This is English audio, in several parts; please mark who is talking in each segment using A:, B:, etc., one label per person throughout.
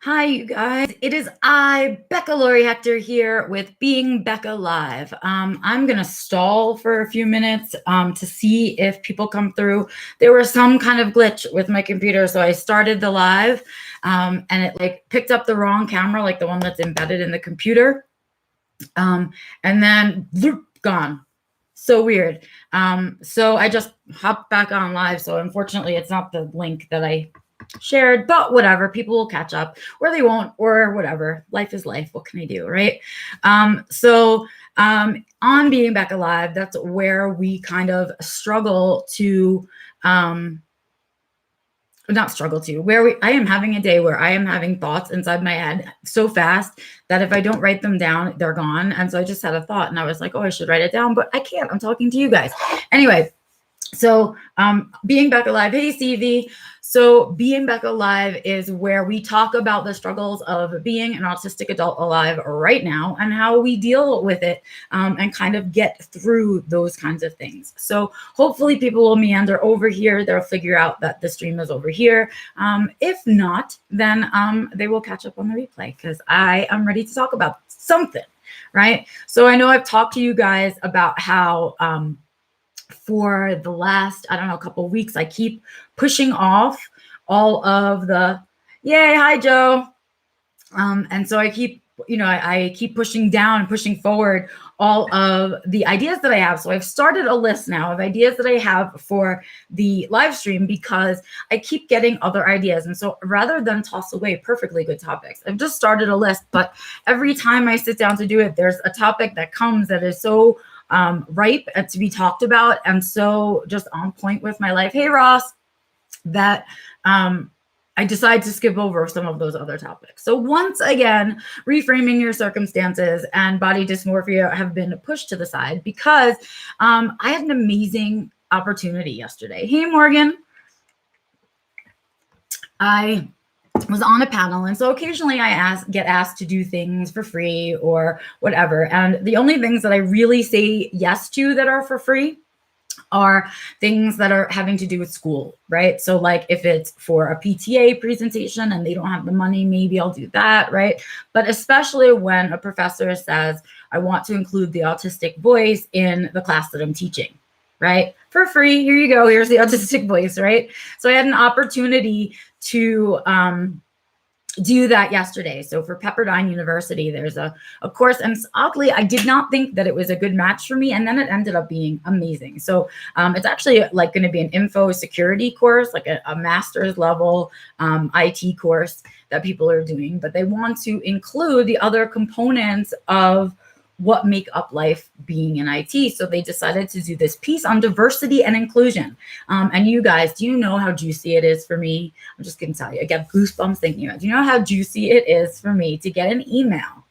A: Hi, you guys. It is I, Becca Lori Hector, here with Being Becca Live. I'm going to stall for a few minutes to see if people come through. There was some kind of glitch with my computer, so I started the live and it picked up the wrong camera, like the one that's embedded in the computer. And then gone. So weird. So I just hopped back on live. So unfortunately, it's not the link that I shared, but whatever, people will catch up or they won't, or whatever. Life is life. What can I do, right? On Being Back Alive, that's where we kind of struggle to I am having a day where I am having thoughts inside my head so fast that if I don't write them down, they're gone. And so I just had a thought and I was like, oh, I should write it down, but I can't. I'm talking to you guys. Anyway, so Being Back Alive. Hey, Stevie. So Being Back Alive is where we talk about the struggles of being an autistic adult alive right now and how we deal with it and kind of get through those kinds of things. So hopefully people will meander over here. They'll figure out that the stream is over here. If not, then they will catch up on the replay because I am ready to talk about something, right? So I know I've talked to you guys about how for the last, couple of weeks, I keep pushing off all of the, yay, hi, Joe. And so I keep, I keep pushing down and pushing forward all of the ideas that I have. So I've started a list now of ideas that I have for the live stream because I keep getting other ideas. And so rather than toss away perfectly good topics, I've just started a list. But every time I sit down to do it, there's a topic that comes that is so ripe to be talked about and so just on point with my life. Hey, Ross, that I decide to skip over some of those other topics. So once again, reframing your circumstances and body dysmorphia have been pushed to the side because I had an amazing opportunity yesterday. Hey, Morgan. I was on a panel, and so occasionally I get asked to do things for free or whatever, and the only things that I really say yes to that are for free are things that are having to do with school, right? So like if it's for a PTA presentation and they don't have the money, maybe I'll do that, right? But especially when a professor says, I want to include the autistic voice in the class that I'm teaching, right? For free, here you go, here's the autistic voice, right? So I had an opportunity to do that yesterday. So for Pepperdine University, there's a course, and oddly, I did not think that it was a good match for me, and then it ended up being amazing. So it's actually like going to be an info security course, like a master's level IT course that people are doing, but they want to include the other components of what make up life being in IT. So they decided to do this piece on diversity and inclusion. And you guys, do you know how juicy it is for me? I'm just going to tell you, I get goosebumps thinking about it. Do you know how juicy it is for me to get an email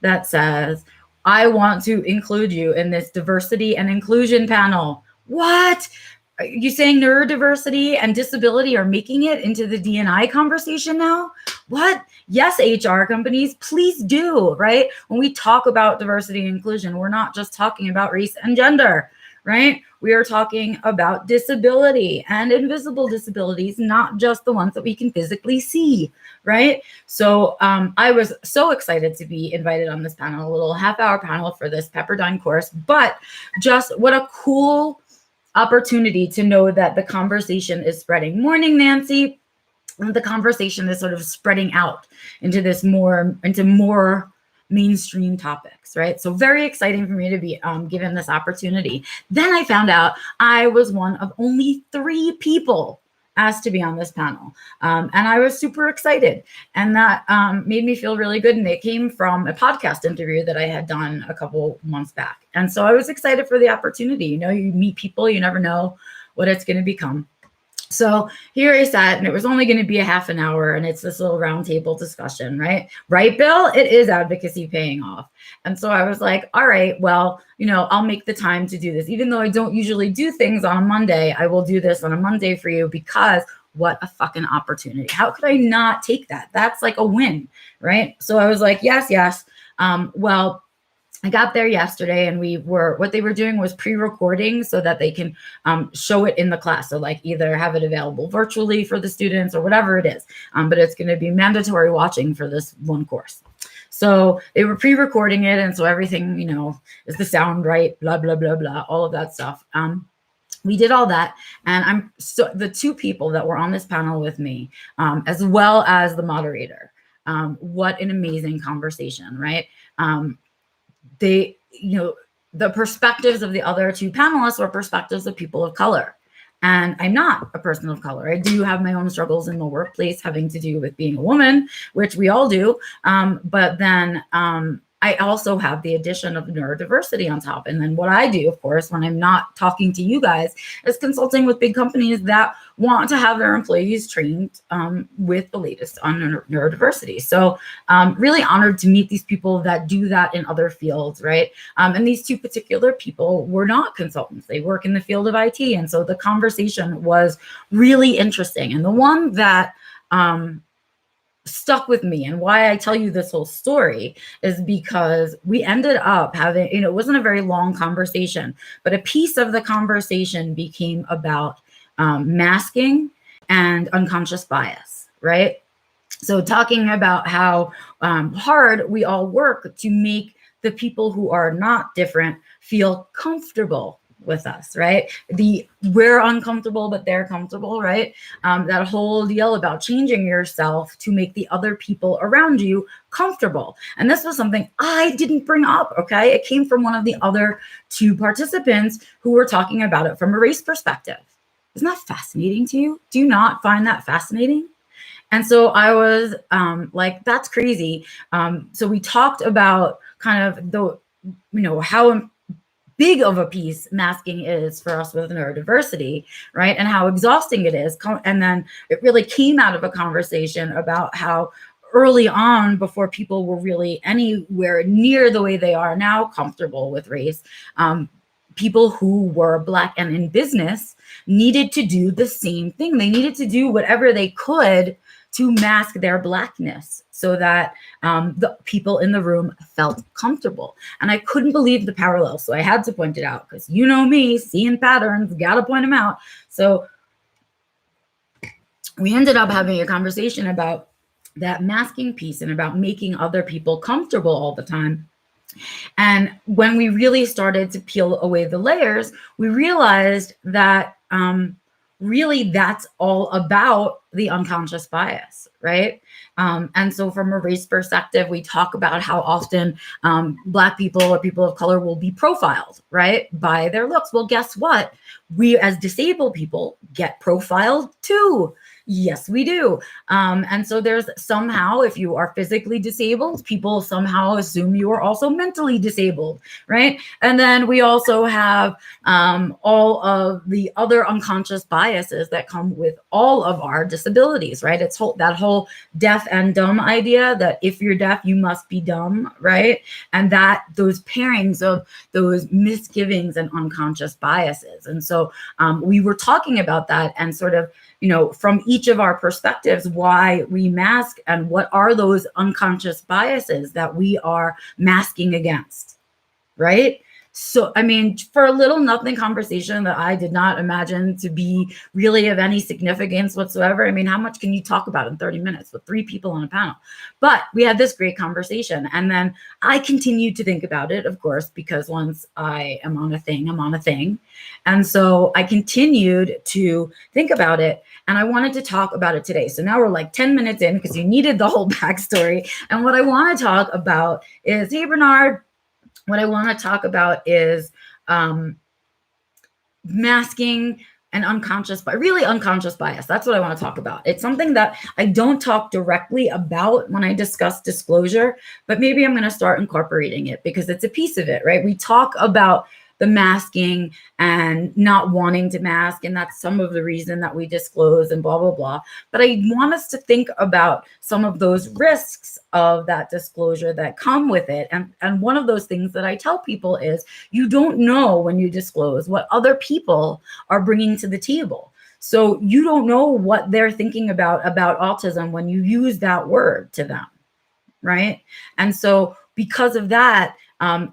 A: that says, I want to include you in this diversity and inclusion panel? What? Are you saying neurodiversity and disability are making it into the D&I conversation now? What? Yes, HR companies, please do, right? When we talk about diversity and inclusion, we're not just talking about race and gender, right? We are talking about disability and invisible disabilities, not just the ones that we can physically see, right? So I was so excited to be invited on this panel, a little half-hour panel for this Pepperdine course, but just what a cool opportunity to know that the conversation is spreading. Morning, Nancy. The conversation is sort of spreading out into more mainstream topics, right? So very exciting for me to be given this opportunity. Then I found out I was one of only 3 people asked to be on this panel. And I was super excited. And that made me feel really good. And it came from a podcast interview that I had done a couple months back. And so I was excited for the opportunity. You meet people, you never know what it's going to become. So here I sat, and it was only going to be a half an hour, and it's this little roundtable discussion, right? Right, Bill? It is advocacy paying off. And so I was like, all right, well, I'll make the time to do this. Even though I don't usually do things on a Monday, I will do this on a Monday for you because what a fucking opportunity. How could I not take that? That's like a win, right? So I was like, yes. Well, I got there yesterday, and what they were doing was pre-recording so that they can show it in the class. So like either have it available virtually for the students or whatever it is. But it's going to be mandatory watching for this one course. So they were pre-recording it. And so everything, is the sound right, blah, blah, blah, blah, all of that stuff. We did all that, and the two people that were on this panel with me, as well as the moderator, what an amazing conversation, right? They, the perspectives of the other two panelists were perspectives of people of color. And I'm not a person of color. I do have my own struggles in the workplace having to do with being a woman, which we all do. But then I also have the addition of neurodiversity on top. And then what I do, of course, when I'm not talking to you guys, is consulting with big companies that want to have their employees trained with the latest on neurodiversity. So really honored to meet these people that do that in other fields, right? And these two particular people were not consultants. They work in the field of IT. And so the conversation was really interesting. And the one that stuck with me, and why I tell you this whole story, is because we ended up having, it wasn't a very long conversation, but a piece of the conversation became about masking and unconscious bias, right? So talking about how hard we all work to make the people who are not different feel comfortable with us, right? We're uncomfortable, but they're comfortable, right? That whole deal about changing yourself to make the other people around you comfortable. And this was something I didn't bring up, okay? It came from one of the other two participants who were talking about it from a race perspective. Isn't that fascinating to you? Do you not find that fascinating? And so I was like, that's crazy. So we talked about kind of how big of a piece masking is for us with neurodiversity, right? And how exhausting it is. And then it really came out of a conversation about how early on, before people were really anywhere near the way they are now comfortable with race, people who were Black and in business needed to do the same thing. They needed to do whatever they could to mask their Blackness so that the people in the room felt comfortable. And I couldn't believe the parallel. So I had to point it out because me, seeing patterns, got to point them out. So we ended up having a conversation about that masking piece and about making other people comfortable all the time. And when we really started to peel away the layers, we realized that really that's all about the unconscious bias, right? And so from a race perspective, we talk about how often Black people or people of color will be profiled, right, by their looks. Well, guess what? We as disabled people get profiled too. Yes, we do. And so there's somehow, if you are physically disabled, people somehow assume you are also mentally disabled, right? And then we also have all of the other unconscious biases that come with all of our disabilities, right? It's that whole deaf and dumb idea that if you're deaf, you must be dumb, right? And that those pairings of those misgivings and unconscious biases. And so we were talking about that and sort of, from each of our perspectives, why we mask and what are those unconscious biases that we are masking against, right? So, I mean, for a little nothing conversation that I did not imagine to be really of any significance whatsoever. I mean, how much can you talk about in 30 minutes with 3 people on a panel? But we had this great conversation. And then I continued to think about it, of course, because once I am on a thing, I'm on a thing. And so I continued to think about it. And I wanted to talk about it today. So now we're like 10 minutes in because you needed the whole backstory. And what I want to talk about is, hey, Bernard, what I want to talk about is masking and unconscious bias. That's what I want to talk about. It's something that I don't talk directly about when I discuss disclosure, but maybe I'm going to start incorporating it because it's a piece of it, right? We talk about the masking and not wanting to mask, and that's some of the reason that we disclose and blah, blah, blah. But I want us to think about some of those risks of that disclosure that come with it. And one of those things that I tell people is you don't know when you disclose what other people are bringing to the table. So you don't know what they're thinking about autism when you use that word to them, right? And so because of that,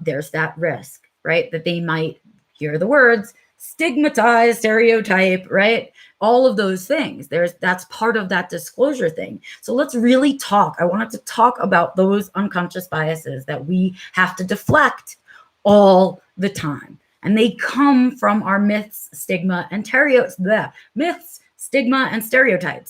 A: there's that risk, right? That they might hear the words stigmatize, stereotype, right? All of those things. That's part of that disclosure thing. So let's really talk. I wanted to talk about those unconscious biases that we have to deflect all the time. And they come from our myths, stigma, and stereotypes.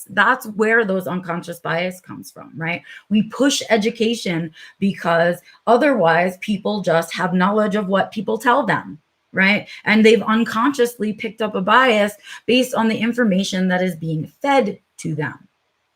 A: That's where those unconscious bias comes from, right? We push education because otherwise people just have knowledge of what people tell them, right? And they've unconsciously picked up a bias based on the information that is being fed to them,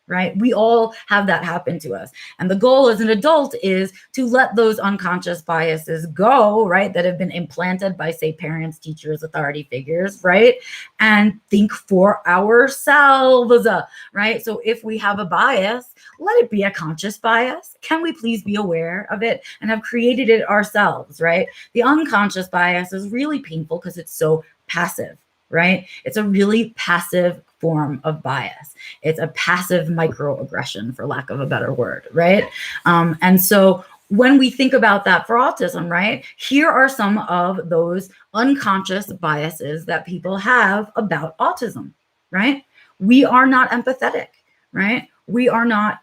A: right? We all have that happen to us. And the goal as an adult is to let those unconscious biases go, right? That have been implanted by, say, parents, teachers, authority figures, right? And think for ourselves, right? So if we have a bias, let it be a conscious bias. Can we please be aware of it and have created it ourselves, right? The unconscious bias is really painful because it's so passive, right? It's a really passive form of bias. It's a passive microaggression, for lack of a better word, right? And so when we think about that for autism, right, here are some of those unconscious biases that people have about autism, right? We are not empathetic, right? We are not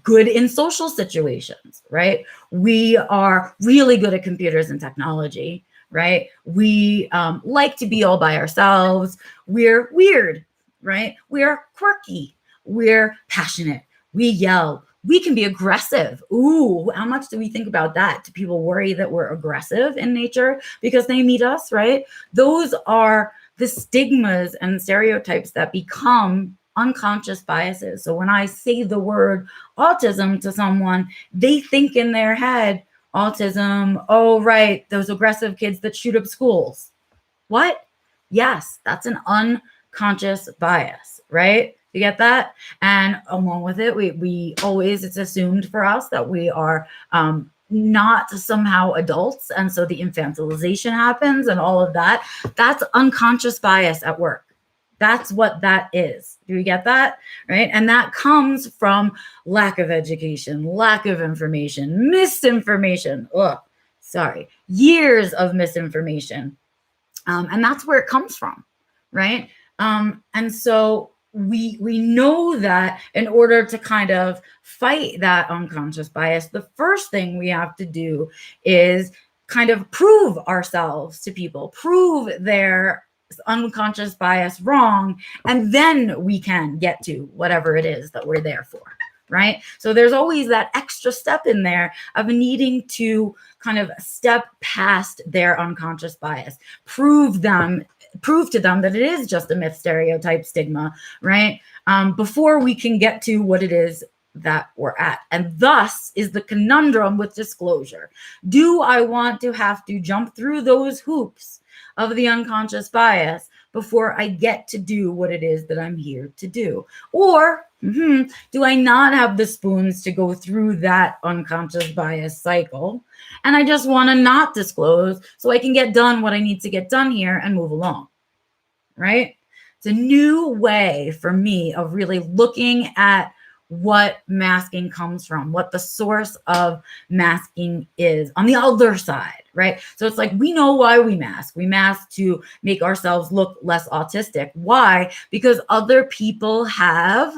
A: good in social situations, right? We are really good at computers and technology, right? We like to be all by ourselves. We're weird, right? We're quirky. We're passionate. We yell. We can be aggressive. Ooh, how much do we think about that? Do people worry that we're aggressive in nature because they meet us, right? Those are the stigmas and stereotypes that become unconscious biases. So when I say the word autism to someone, they think in their head, autism, oh, right, those aggressive kids that shoot up schools. What? Yes, that's an unconscious bias, right? You get that? And along with it, we always, it's assumed for us that we are not somehow adults. And so the infantilization happens and all of that. That's unconscious bias at work. That's what that is. Do you get that? Right? And that comes from lack of education, lack of information, misinformation. Years of misinformation. And that's where it comes from, right? And so we know that in order to kind of fight that unconscious bias, the first thing we have to do is kind of prove ourselves to people, prove their unconscious bias wrong, and then we can get to whatever it is that we're there for, right? So there's always that extra step in there of needing to kind of step past their unconscious bias, prove to them that it is just a myth, stereotype, stigma, right? Before we can get to what it is that we're at. And thus is the conundrum with disclosure. Do I want to have to jump through those hoops of the unconscious bias before I get to do what it is that I'm here to do? Or do I not have the spoons to go through that unconscious bias cycle? And I just want to not disclose so I can get done what I need to get done here and move along, right? It's a new way for me of really looking at what masking comes from, what the source of masking is on the other side, right? So it's like, we know why we mask. We mask to make ourselves look less autistic. Why? Because other people have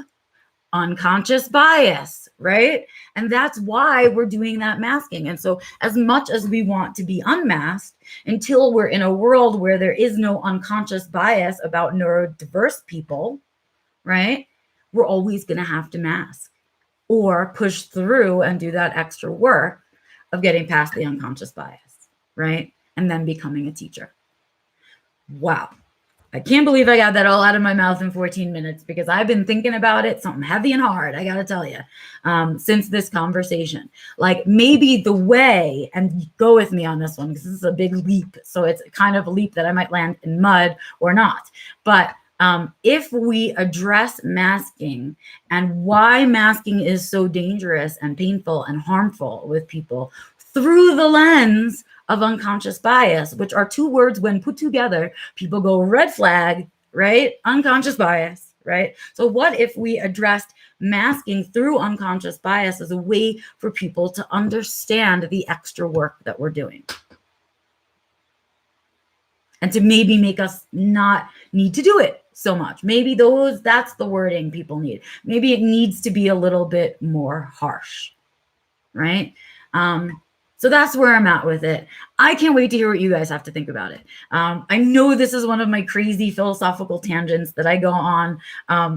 A: unconscious bias, right? And that's why we're doing that masking. And so as much as we want to be unmasked, until we're in a world where there is no unconscious bias about neurodiverse people, right? We're always going to have to mask or push through and do that extra work of getting past the unconscious bias, right? And then becoming a teacher. Wow. I can't believe I got that all out of my mouth in 14 minutes because I've been thinking about it, something heavy and hard, I got to tell you, since this conversation. Like maybe the way, and go with me on this one because this is a big leap. So it's kind of a leap that I might land in mud or not. But if we address masking and why masking is so dangerous and painful and harmful with people through the lens of unconscious bias, which are two words when put together, people go red flag, right? Unconscious bias, right? So what if we addressed masking through unconscious bias as a way for people to understand the extra work that we're doing? And to maybe make us not need to do it so much. Maybe that's the wording people need. Maybe it needs to be a little bit more harsh, right? So that's where I'm at with it. I can't wait to hear what you guys have to think about it. I know this is one of my crazy philosophical tangents that I go on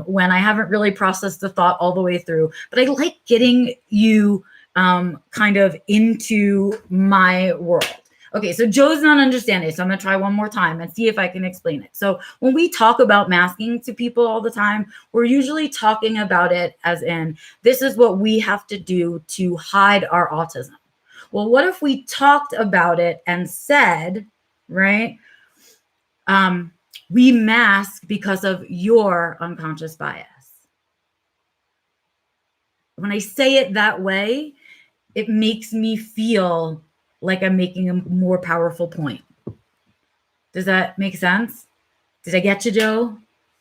A: when I haven't really processed the thought all the way through, but I like getting you kind of into my world. Okay, so Joe's not understanding, so I'm going to try one more time and see if I can explain it. So when we talk about masking to people all the time, we're usually talking about it as in, this is what we have to do to hide our autism. Well, what if we talked about it and said, right, we mask because of your unconscious bias? When I say it that way, it makes me feel like I'm making a more powerful point. Does that make sense? Did I get you, Joe?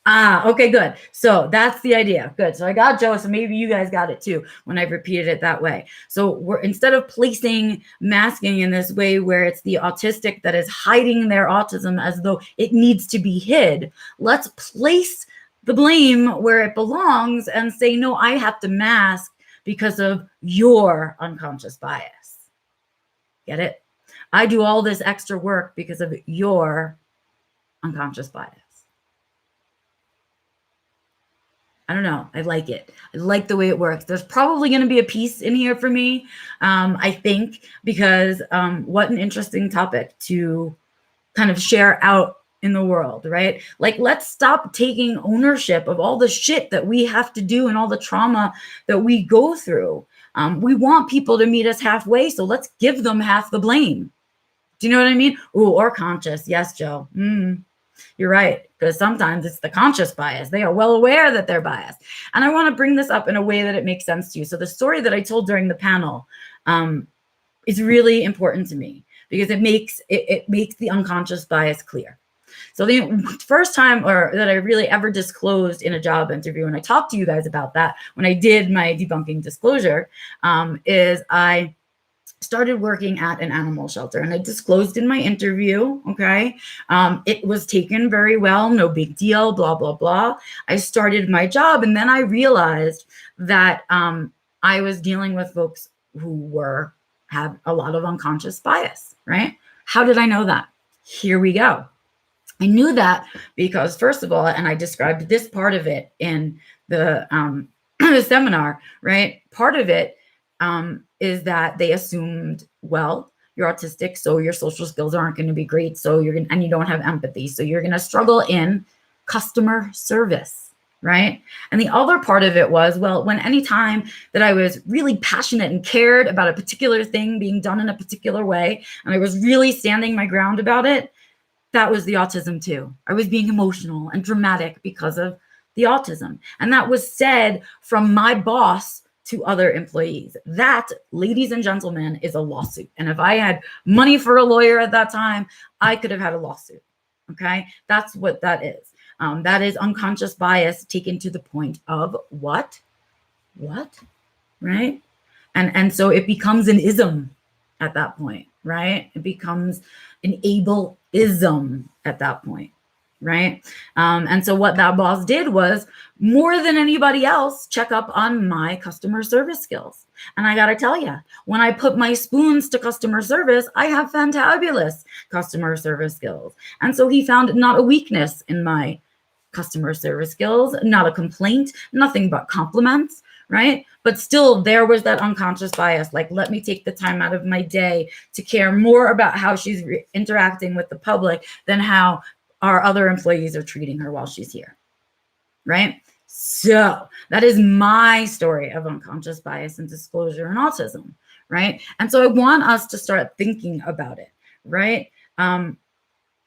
A: Okay, good. So that's the idea. Good. So I got Joe. So maybe you guys got it too when I've repeated it that way. So we're, instead of placing masking in this way where it's the autistic that is hiding their autism as though it needs to be hid, let's place the blame where it belongs and say, no, I have to mask because of your unconscious bias. Get it? I do all this extra work because of your unconscious bias. I don't know. I like it. I like the way it works. There's probably going to be a piece in here for me, I think, because what an interesting topic to kind of share out in the world, right? Like, let's stop taking ownership of all the shit that we have to do and all the trauma that we go through. We want people to meet us halfway, so let's give them half the blame. Do you know what I mean? Ooh, or conscious. Yes, Joe. You're right, because sometimes it's the conscious bias. They are well aware that they're biased. And I want to bring this up in a way that it makes sense to you. So the story that I told during the panel is really important to me because it makes the unconscious bias clear. So the first time that I really ever disclosed in a job interview, and I talked to you guys about that when I did my debunking disclosure, is I started working at an animal shelter, and I disclosed in my interview, okay? It was taken very well, no big deal, blah, blah, blah. I started my job, and then I realized that I was dealing with folks who had a lot of unconscious bias, right? How did I know that? Here we go. I knew that because, first of all, and I described this part of it in the seminar, right? Part of it is that they assumed, well, you're autistic, so your social skills aren't going to be great, so and you don't have empathy, so you're going to struggle in customer service, right? And the other part of it was, well, when any time that I was really passionate and cared about a particular thing being done in a particular way, and I was really standing my ground about it, that was the autism too. I was being emotional and dramatic because of the autism. And that was said from my boss to other employees. That, ladies and gentlemen, is a lawsuit. And if I had money for a lawyer at that time, I could have had a lawsuit. Okay, that's what that is. That is unconscious bias taken to the point of what, right? And so it becomes an ism at that point, right? It becomes an ableism at that point, right? And so what that boss did was, more than anybody else, check up on my customer service skills. And I got to tell you, when I put my spoons to customer service, I have fantabulous customer service skills. And so he found not a weakness in my customer service skills, not a complaint, nothing but compliments, right? But still, there was that unconscious bias, like, let me take the time out of my day to care more about how she's interacting with the public than how our other employees are treating her while she's here, right? So that is my story of unconscious bias and disclosure and autism, right? And so I want us to start thinking about it, right?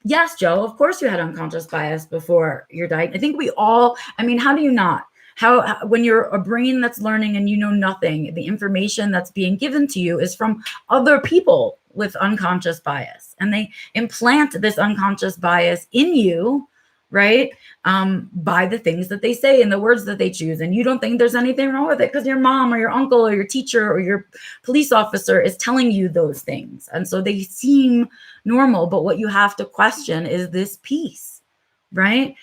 A: Yes, Joe, of course you had unconscious bias before your diet. I think we all, I mean, how do you not? How when you're a brain that's learning and you know nothing, the information that's being given to you is from other people with unconscious bias. And they implant this unconscious bias in you right? By the things that they say and the words that they choose. And you don't think there's anything wrong with it because your mom or your uncle or your teacher or your police officer is telling you those things. And so they seem normal, but what you have to question is this piece, right?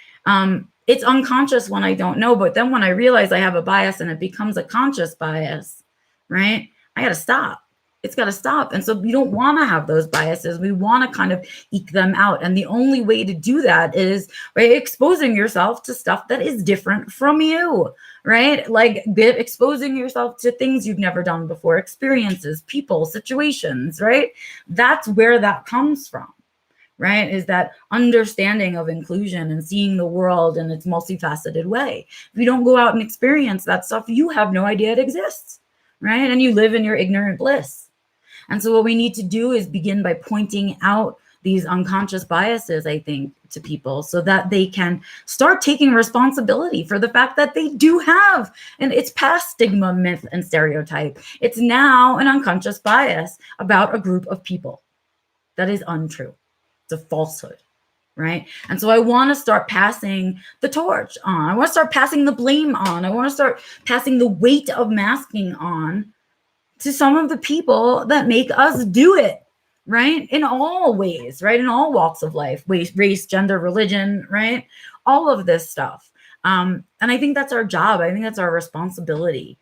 A: It's unconscious when I don't know, but then when I realize I have a bias and it becomes a conscious bias, right? I got to stop. It's got to stop. And so we don't want to have those biases. We want to kind of eke them out. And the only way to do that is by exposing yourself to stuff that is different from you, right? Like exposing yourself to things you've never done before, experiences, people, situations, right? That's where that comes from, right? Is that understanding of inclusion and seeing the world in its multifaceted way. If you don't go out and experience that stuff, you have no idea it exists, right? And you live in your ignorant bliss. And so what we need to do is begin by pointing out these unconscious biases, I think, to people so that they can start taking responsibility for the fact that they do have, and it's past stigma, myth, and stereotype. It's now an unconscious bias about a group of people. That is untrue. It's a falsehood, right? And so I want to start passing the torch on. I want to start passing the blame on. I want to start passing the weight of masking on to some of the people that make us do it, right? In all ways, right? In all walks of life, race, gender, religion, right? All of this stuff. And I think that's our job. I think that's our responsibility.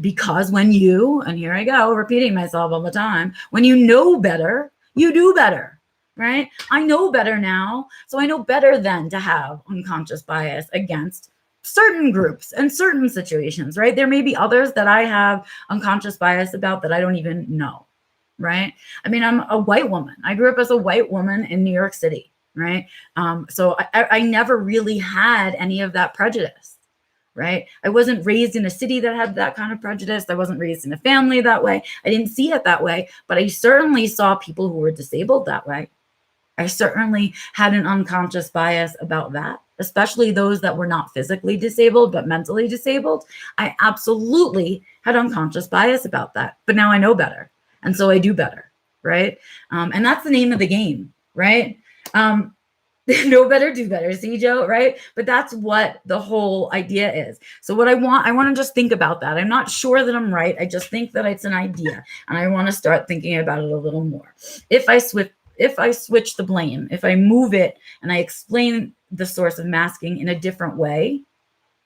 A: Because when you, and here I go, repeating myself all the time, when you know better, you do better, right? I know better now. So I know better than to have unconscious bias against certain groups and certain situations, right? There may be others that I have unconscious bias about that I don't even know, right? I mean, I'm a white woman. I grew up as a white woman in New York City, right? So I never really had any of that prejudice, right? I wasn't raised in a city that had that kind of prejudice. I wasn't raised in a family that way. I didn't see it that way, but I certainly saw people who were disabled that way. I certainly had an unconscious bias about that, especially those that were not physically disabled, but mentally disabled. I absolutely had unconscious bias about that, but now I know better. And so I do better, right? And that's the name of the game, right? Know better, do better. See, Joe, right? But that's what the whole idea is. So what I want to just think about that. I'm not sure that I'm right. I just think that it's an idea. And I want to start thinking about it a little more. If I switch the blame, if I move it and I explain the source of masking in a different way,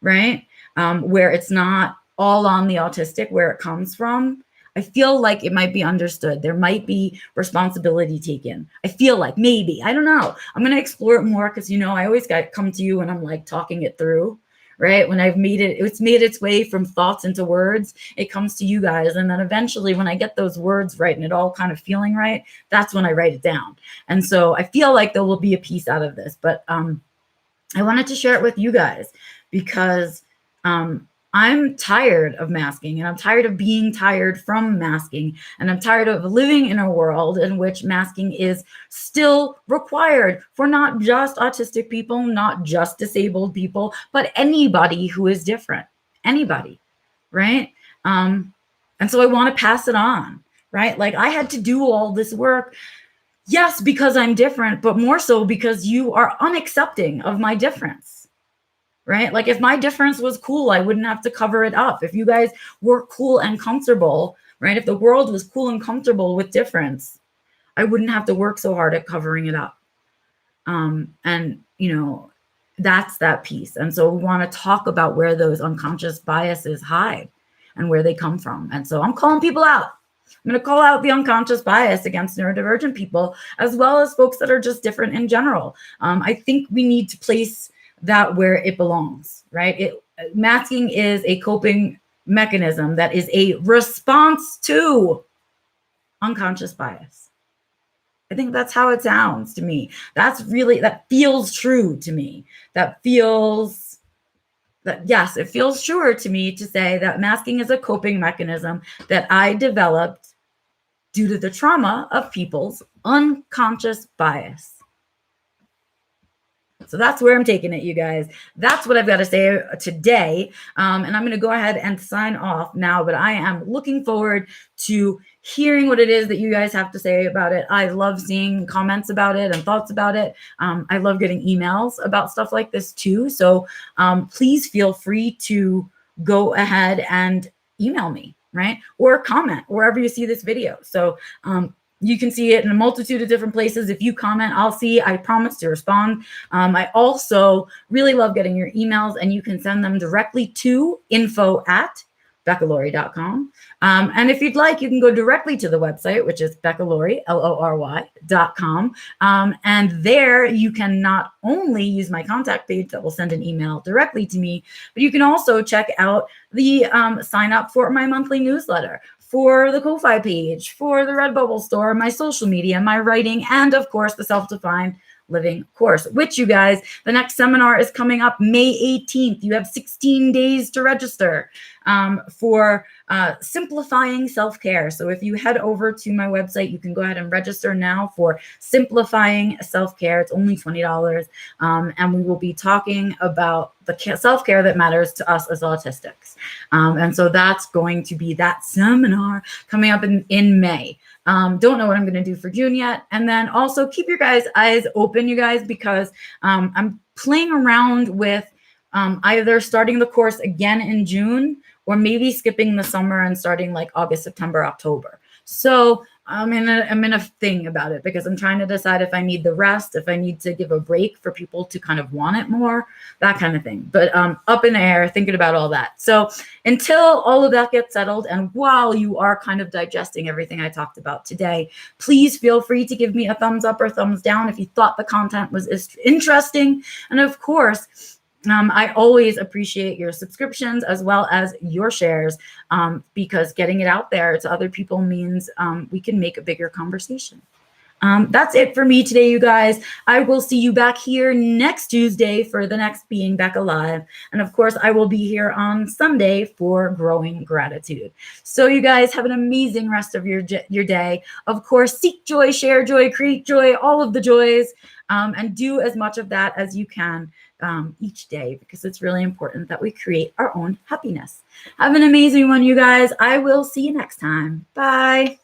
A: right? Where it's not all on the autistic, where it comes from, I feel like it might be understood. There might be responsibility taken. I feel like maybe, I don't know. I'm going to explore it more because, I always come to you when I'm like talking it through, right? When I've it's made its way from thoughts into words, it comes to you guys. And then eventually when I get those words right and it all kind of feeling right, that's when I write it down. And so I feel like there will be a piece out of this, but I wanted to share it with you guys because I'm tired of masking, and I'm tired of being tired from masking, and I'm tired of living in a world in which masking is still required for not just autistic people, not just disabled people, but anybody who is different, anybody, right? And so I want to pass it on, right? Like I had to do all this work, yes, because I'm different, but more so because you are unaccepting of my difference. Right? Like if my difference was cool, I wouldn't have to cover it up. If you guys were cool and comfortable, right? If the world was cool and comfortable with difference, I wouldn't have to work so hard at covering it up. And that's that piece. And so we want to talk about where those unconscious biases hide and where they come from. And so I'm calling people out. I'm going to call out the unconscious bias against neurodivergent people, as well as folks that are just different in general. I think we need to place that where it belongs, right? Masking is a coping mechanism that is a response to unconscious bias. I think that's how it sounds to me. That feels true to me. Yes, it feels truer to me to say that masking is a coping mechanism that I developed due to the trauma of people's unconscious bias. So that's where I'm taking it, you guys. That's what I've got to say today. And I'm going to go ahead and sign off now, but I am looking forward to hearing what it is that you guys have to say about it. I love seeing comments about it and thoughts about it. I love getting emails about stuff like this too. So please feel free to go ahead and email me, right? Or comment wherever you see this video. So you can see it in a multitude of different places. If you comment, I'll see. I promise to respond. I also really love getting your emails, and you can send them directly to info@beccalory.com. And if you'd like, you can go directly to the website, which is beccalory.com. And there you can not only use my contact page that will send an email directly to me, but you can also check out the sign up for my monthly newsletter, for the Ko-Fi page, for the Redbubble store, my social media, my writing, and of course the Self-Defined Living course, which, you guys, the next seminar is coming up May 18th. You have 16 days to register for simplifying self-care. So if you head over to my website, you can go ahead and register now for simplifying self-care. It's only $20. And we will be talking about the self-care that matters to us as autistics. And so that's going to be that seminar coming up in May. Don't know what I'm going to do for June yet. And then also keep your guys' eyes open, you guys, because I'm playing around with either starting the course again in June, or maybe skipping the summer and starting like August, September, October. So I'm in a thing about it, because I'm trying to decide if I need the rest, if I need to give a break for people to kind of want it more, that kind of thing. But up in the air, thinking about all that. So until all of that gets settled, and while you are kind of digesting everything I talked about today, please feel free to give me a thumbs up or thumbs down if you thought the content was interesting. And of course, I always appreciate your subscriptions as well as your shares, because getting it out there to other people means we can make a bigger conversation. That's it for me today, you guys. I will see you back here next Tuesday for the next Being Becca Live. And of course, I will be here on Sunday for Growing Gratitude. So you guys have an amazing rest of your day. Of course, seek joy, share joy, create joy, all of the joys, and do as much of that as you can each day, because it's really important that we create our own happiness. Have an amazing one, you guys. I will see you next time. Bye.